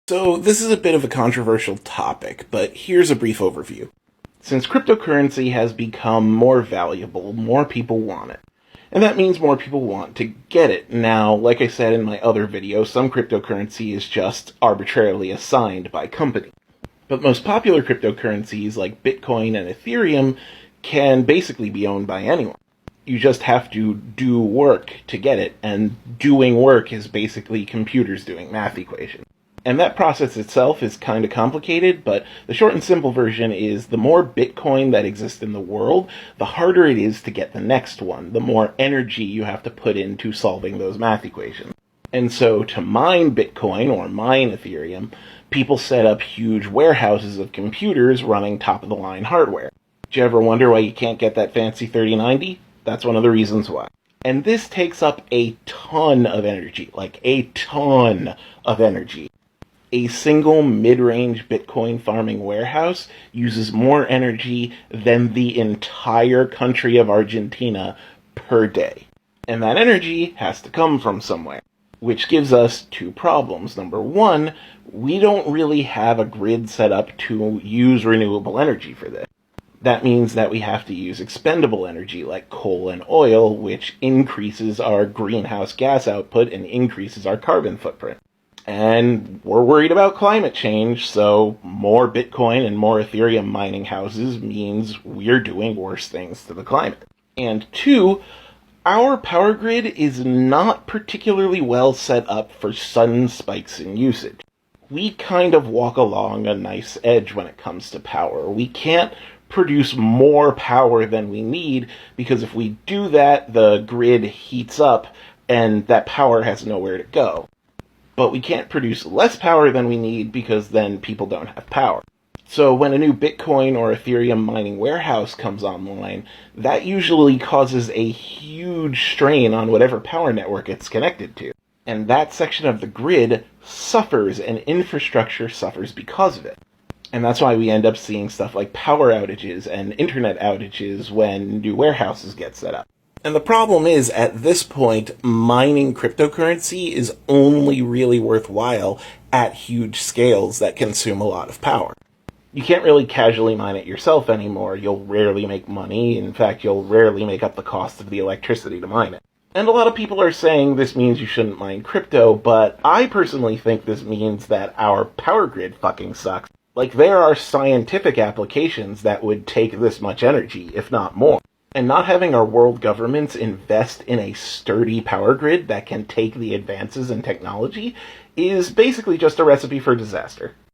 So this is a bit of a controversial topic, but here's a brief overview. Since cryptocurrency has become more valuable, more people want it. And that means more people want to get it. Now, like I said in my other video, some cryptocurrency is just arbitrarily assigned by company. But most popular cryptocurrencies like Bitcoin and Ethereum can basically be owned by anyone. You just have to do work to get it, and doing work is basically computers doing math equations. And that process itself is kind of complicated, but the short and simple version is the more Bitcoin that exists in the world, the harder it is to get the next one, the more energy you have to put into solving those math equations. And so to mine Bitcoin or mine Ethereum, people set up huge warehouses of computers running top-of-the-line hardware. Did you ever wonder why you can't get that fancy 3090? That's one of the reasons why. And this takes up a ton of energy, like a ton of energy. A single mid-range Bitcoin farming warehouse uses more energy than the entire country of Argentina per day. And that energy has to come from somewhere, which gives us two problems. Number one, we don't really have a grid set up to use renewable energy for this. That means that we have to use expendable energy like coal and oil, which increases our greenhouse gas output and increases our carbon footprint. And we're worried about climate change, so more Bitcoin and more Ethereum mining houses means we're doing worse things to the climate. And two, our power grid is not particularly well set up for sudden spikes in usage. We kind of walk along a nice edge when it comes to power. We can't produce more power than we need, because if we do that, the grid heats up and that power has nowhere to go. But we can't produce less power than we need, because then people don't have power. So when a new Bitcoin or Ethereum mining warehouse comes online, that usually causes a huge strain on whatever power network it's connected to. And that section of the grid suffers, and infrastructure suffers because of it. And that's why we end up seeing stuff like power outages and internet outages when new warehouses get set up. And the problem is, at this point, mining cryptocurrency is only really worthwhile at huge scales that consume a lot of power. You can't really casually mine it yourself anymore. You'll rarely make money. In fact, you'll rarely make up the cost of the electricity to mine it. And a lot of people are saying this means you shouldn't mine crypto, but I personally think this means that our power grid fucking sucks. Like, there are scientific applications that would take this much energy, if not more. And not having our world governments invest in a sturdy power grid that can take the advances in technology is basically just a recipe for disaster.